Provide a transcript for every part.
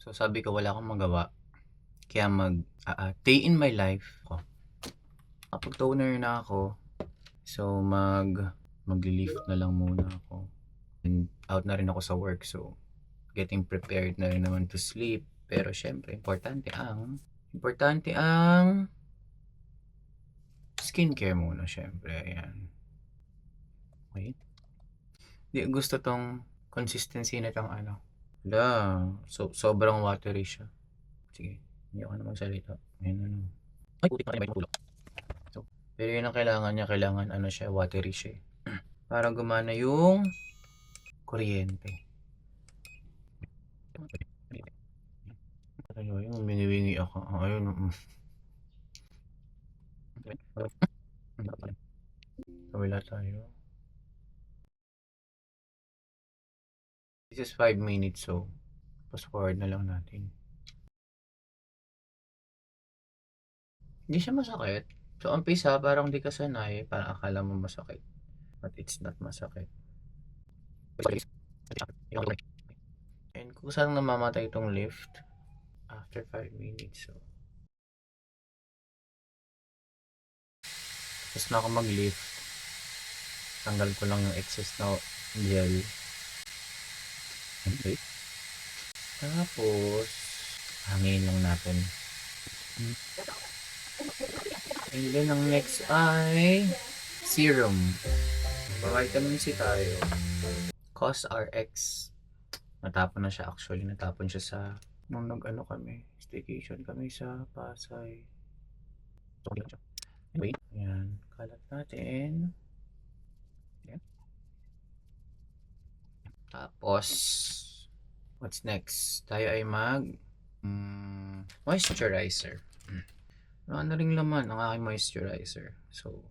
So sabi ko wala akong magawa, kaya day in my life ko. Kapag toner na ako, so magli-lift na lang muna ako. And out na rin ako sa work, so getting prepared na rin naman to sleep. Pero syempre, importante ang skincare muna syempre, ayan. Wait. Di gusto tong consistency na tong ano. Hala, sobrang watery siya. Sige, hindi ako na magsalita. Ayun na lang. Ay, putik na rin ba yung tulog? So, pero yun ang kailangan niya. Kailangan ano siya, watery siya eh. Para gumana yung kuryente. Ano yung miniwingi ako. Ayun. Kawila tayo. This is 5 minutes, so fast forward na lang natin. Hindi siya masakit. So, umpisa, parang di ka sanay. Parang akala mo masakit. But it's not masakit. And kung saan namamatay itong lift, after 5 minutes, so. Tapos na ako mag-lift. Tanggal ko lang yung excess na gel. Okay. Tapos, hangin lang natin. And then, ang next ay serum. Vitamin C tayo. COSRX. Natapon na siya actually. Natapon siya sa nung nag-ano kami. Staycation kami sa Pasay. Wait. Ayan. Kalat natin. Ayan. Tapos, what's next? Tayo ay moisturizer. Ano ring laman ang aking moisturizer. So,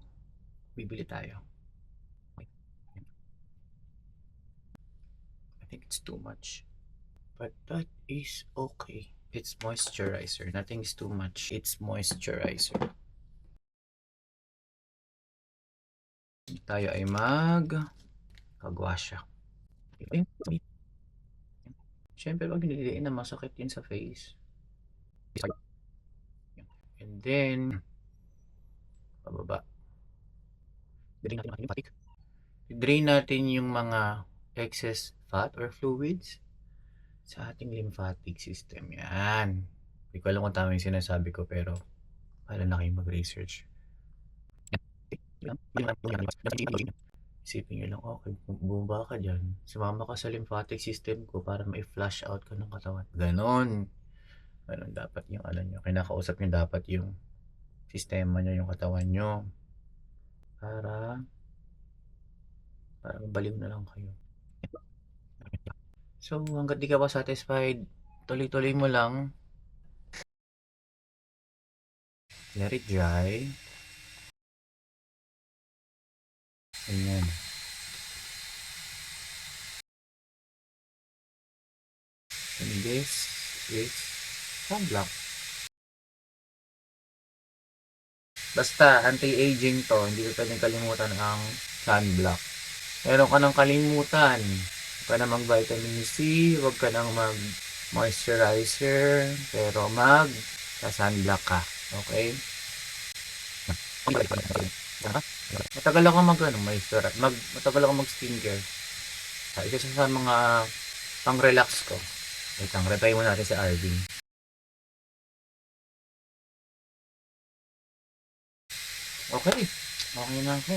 bibili tayo. I think it's too much. But that is okay. It's moisturizer. Nothing's too much. It's moisturizer. Tayo ay kagwasya. Siyempre, pag nililiin na masakit yun sa face. And then, pababa. Drain natin yung mga excess fat or fluids sa ating lymphatic system. Yan. Hindi ko alam kung tama yung sinasabi ko, pero para na kayo mag-research. Isipin nyo lang, okay, bumaba ka dyan. Sumama ka sa lymphatic system ko para ma-flush out ka ng katawan. Ganon. Ganon dapat yung ano nyo. Kinakausap nyo dapat yung sistema nyo, yung katawan nyo. Para mabaliw na lang kayo. So, hanggat di ka pa satisfied, tuloy-tuloy mo lang. Let it dry. Ayan. And this is sunblock. Basta, anti-aging to. Hindi ko pwedeng kalimutan ang sunblock. Meron ka nang kalimutan. Huwag ka na mag-vitamin C. Huwag ka nang mag-moisturizer. Pero sunblock ka. Okay? Matagal ako moisturize. Matagal ako mag-skincare. Isa sa mga pang-relax ko. Wait lang, reply mo natin si Arvin. Okay. Okay na ako.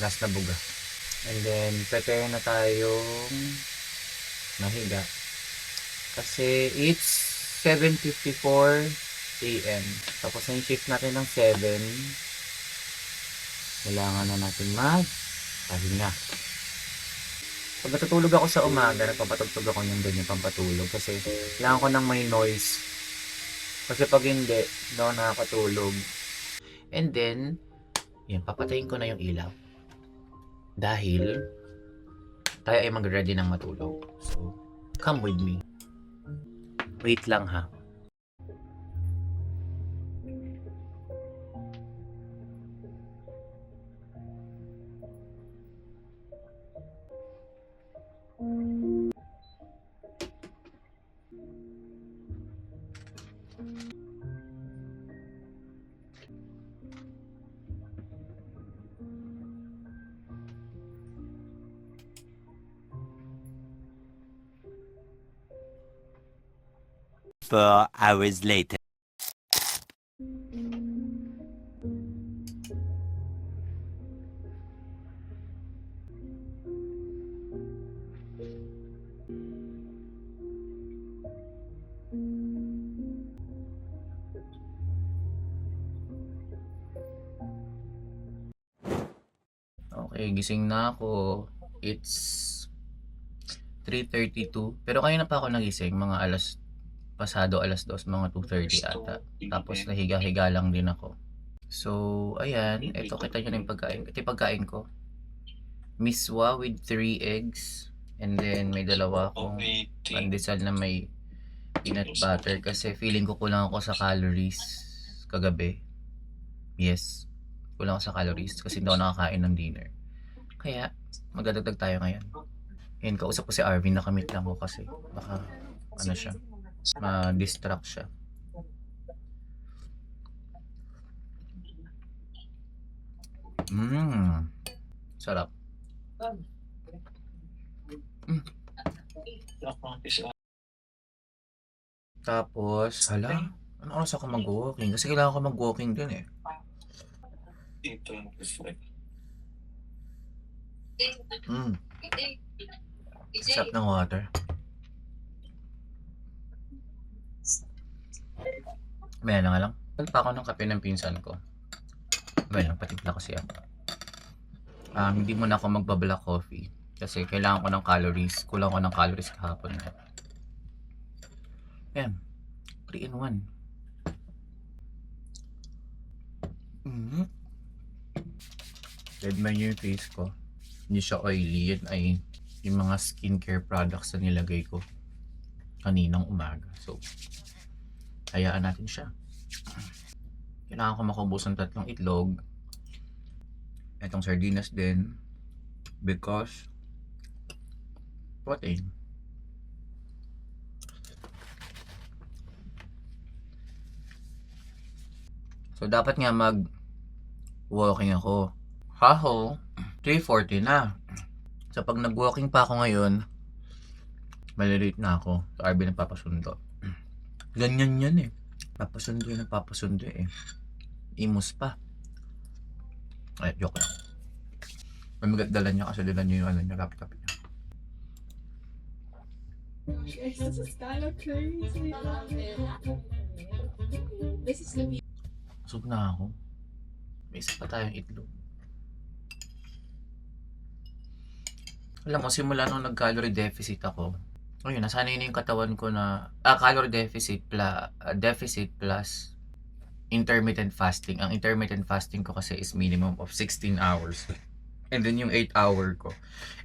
Last na buga. And then, prepare na tayong mahiga. Kasi it's 7:54 a.m. Tapos na yung shift natin ng 7. Kailangan na natin pahinga. Pag natutulog ako sa umaga, nagpapatugtog ako ng ganyan pampatulog. Kasi kailangan ko ng may noise. Kasi pag hindi, hindi ako nakakatulog. And then, yan, papatayin ko na yung ilaw. Dahil, tayo ay mag-ready ng matulog. So, come with me. Wait lang ha. 4 hours later. Okay, gising na ako. It's 3:32. Pero kanina pa ako nagising, mga pasado alas 2, mga 2:30 ata. Tapos nahiga-higa lang din ako. So, ayan, eto kita nyo na yung pagkain. Ito yung pagkain ko. Miswa with 3 eggs. And then may dalawa akong pandesal na may peanut butter kasi feeling ko kulang ako sa calories kagabi. Yes, kulang ako sa calories kasi hindi ako nakakain ng dinner. Kaya, magdadagdag tayo ngayon. Ayun, kausap ko si Arvin, nakamit lang ko kasi baka, ano siya, ma-distract siya. Sarap. Tapos, hala, ano oras ako mag-walking? Kasi kailangan ko mag-walking din eh. Sarap ng water. Maya na nga lang. Pa ako ng kape ng pinsan ko. Well, patimpla ko siya. Hindi muna ako magba-black coffee. Kasi kailangan ko ng calories. Kulang ko ng calories kahapon. Yan. 3 in 1. Red man yung face ko. Hindi siya oily. Yan ay yung mga skincare products na nilagay ko kaninang umaga. So, hayaan natin siya. Kailangan ko makubos ng 3 itlog. Itong sardinas din. Because protein. So, dapat nga mag-walking ako. Haho, 3:40 na. So, pag nag-walking pa ako ngayon, malilate na ako. So, RB nagpapasundo. Ganyan yan eh. Papasundo eh. Imus pa. Ay, joke lang. Mamigat dala niya kasi dala niya yung ano niya, kapit-kapit niya. This is kind of crazy. This is the Busog na ako. May isa pa tayong itlog. Alam mo, simula nung nag-calorie deficit ako, ayun, nasanay na yung katawan ko na, calorie deficit plus intermittent fasting. Ang intermittent fasting ko kasi is minimum of 16 hours. And then yung 8 hour ko,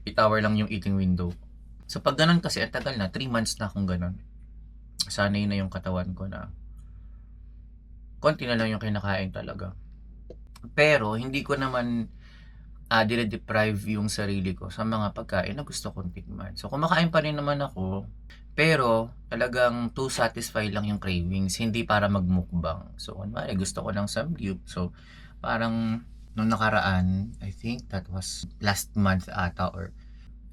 8 hour lang yung eating window. So pag ganun kasi, ang tagal na, 3 months na akong ganun. Sanay na yung katawan ko na konti na lang yung kinakain talaga. Pero hindi ko naman dire-deprive yung sarili ko sa mga pagkain na gusto kong tikman. So kumakain pa rin naman ako, pero talagang to satisfy lang yung cravings, hindi para magmukbang. So kunwari gusto ko ng samgyup. So parang nung nakaraan, I think that was last month ata or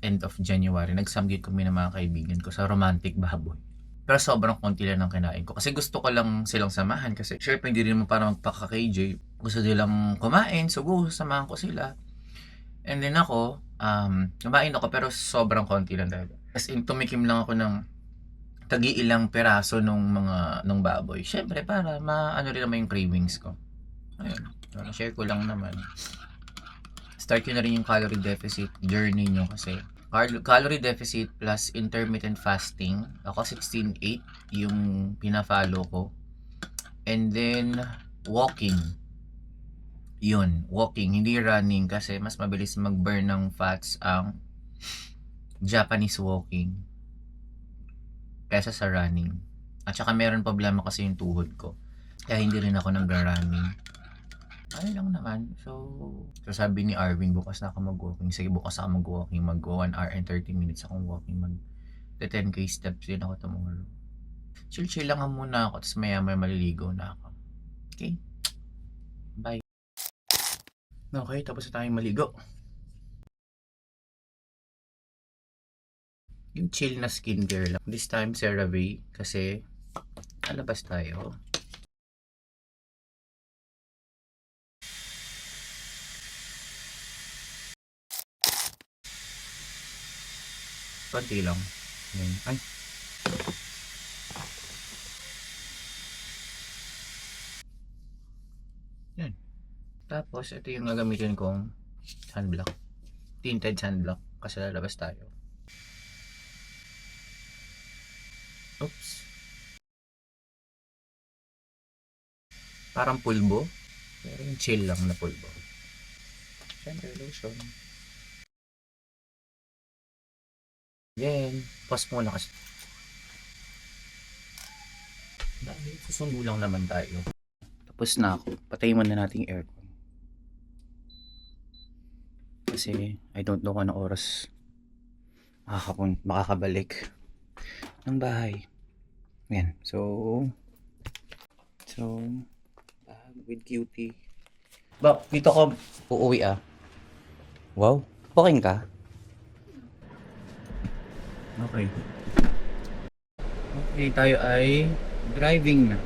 end of January, nagsamgyup kami ng mga kaibigan ko sa Romantic Baboy. Pero sobrang konti lang ng kinain ko. Kasi gusto ko lang silang samahan. Kasi syempre hindi rin mo para magpaka-KJ. Gusto nilang kumain. So samahan ko sila. And then ako, kumain ako pero sobrang konti lang talaga. As in, tumikim lang ako ng tagi-ilang peraso nung baboy. Syempre para maano rin naman yung cravings ko. Ayun. Share ko lang naman. Start nyo na rin yung calorie deficit journey nyo kasi calorie deficit plus intermittent fasting. Ako 16-8 yung pina-follow ko. And then walking. Yun, walking, hindi running kasi mas mabilis mag-burn ng fats ang Japanese walking kaysa sa running. At saka meron problema kasi yung tuhod ko. Kaya hindi rin ako nag-running. Ano lang naman. So sabi ni Arvin, bukas na ako mag-walking. Sige, bukas ako mag-walking. Mag-go 1 hour and 30 minutes akong walking. Mag-10k steps din ako tomorrow. Chill-chill lang muna ako. Tapos maya-maya maliligo na ako. Okay? Bye. Okay, tapos na tayong maligo. Yung chill na skincare lang. This time, CeraVe. Kasi Lalabas tayo. Konti lang. Yan. Ay. Yan. Tapos, ito yung gagamitin kong sunblock. Tinted sunblock. Kasi lalabas tayo. Oops. Parang pulbo. Pero yung chill lang na pulbo. Siyempre, lotion. Yan. Pause muna kasi. Dahil susundo lang naman tayo. Tapos na ako. Patayin muna natin yung aircon. Kasi I don't know kung anong oras makakabalik ng bahay. Yan. So bag with cutie. Dito ko uuwi ah. Wow. Booking ka? Okay. Okay, tayo ay driving na.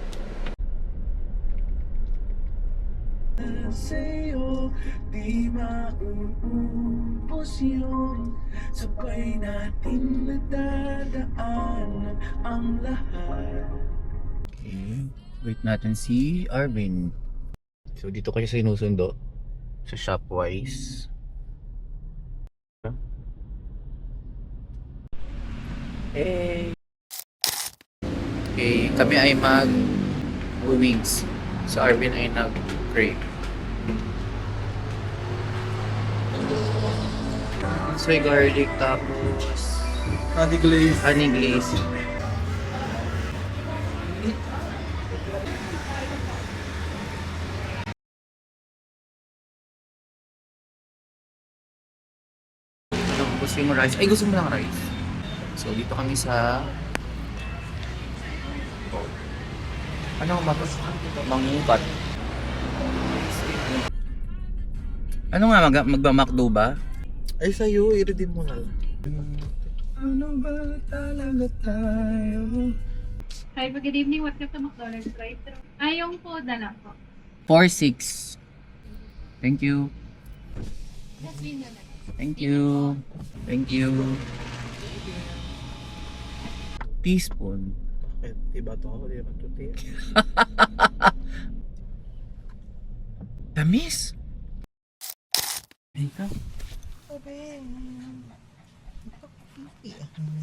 Sa'yo, di mauubos yun. Sabay natin nadadaanan ang lahat. Okay. Wait natin si Arvin. So dito kayo sinusundo sa Shopwise. Hey. Okay, kami ay wings. So Arvin ay nag-crave. Soy garlic tapos Honey glaze. honey glaze. Tapos yung rice. Ay, gusto mo ng rice. So, dito kami sa ano ang mangupat. Ano nga, magba-McDo ba? Ay, sa'yo, i-redeem mo na lang. Ano ba talaga tayo? Hi, good evening. Welcome to McDonald's drive-thru. Yung food na lang po. 4-6. Thank you. Jasmine na lang. Thank you. Thank you. Teaspoon. Bakit? Diba to ako? Di ba to tea? Tamis. Ito.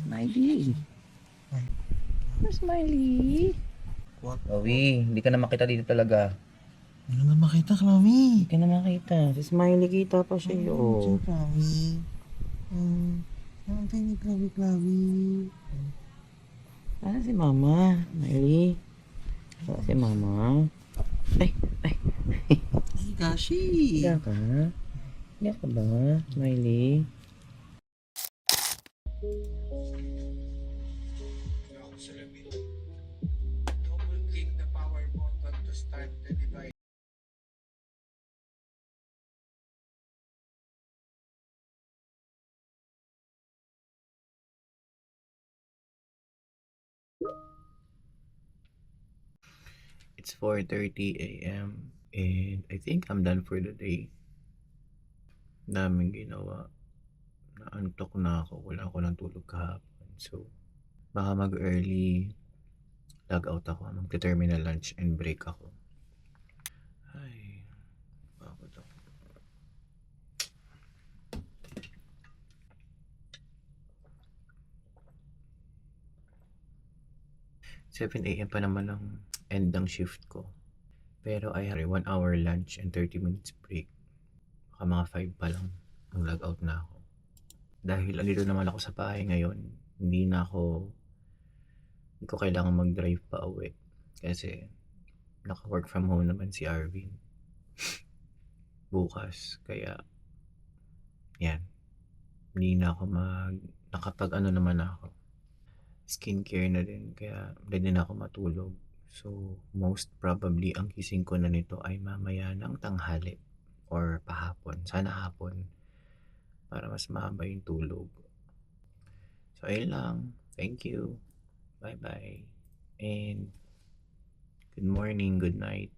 Smiley. Smiley. What? Chloe, hindi ka na makita dito talaga. Ano na makita, Chloe? Hindi ka na makita. Si Smiley kita pa siya yun. Chloe. Ang tayo ni Chloe. Ano si Mama? Smiley. Ano si Mama? Ay. Ay, Gashi. Higa ka? Higa ka ba, Smiley? Double click the power button to start the device. It's 4:30 a.m. and I think I'm done for the day. Daming ginawa. Naantok na ako. Wala ako ng tulog kahapon. So, baka mag-early log out ako. Mag-terminal lunch and break ako. Ay, bakit ako? 7 a.m. pa naman ang end ng shift ko. Pero I had 1 hour lunch and 30 minutes break. Baka mga 5 pa lang ang log out na ako. Dahil andito naman ako sa bahay ngayon, hindi ko kailangan mag-drive pa uwi. Kasi naka-work from home naman si Arvin. Bukas. Kaya, yan. Hindi na ako nakapag-ano naman ako. Skincare na din. Kaya, ready na ako matulog. So, most probably, ang gising ko na nito ay mamaya ng tanghali or pahapon. Sana hapon para mas mahaba yung tulog. So, ayun lang. Thank you. Bye-bye. And good morning, good night.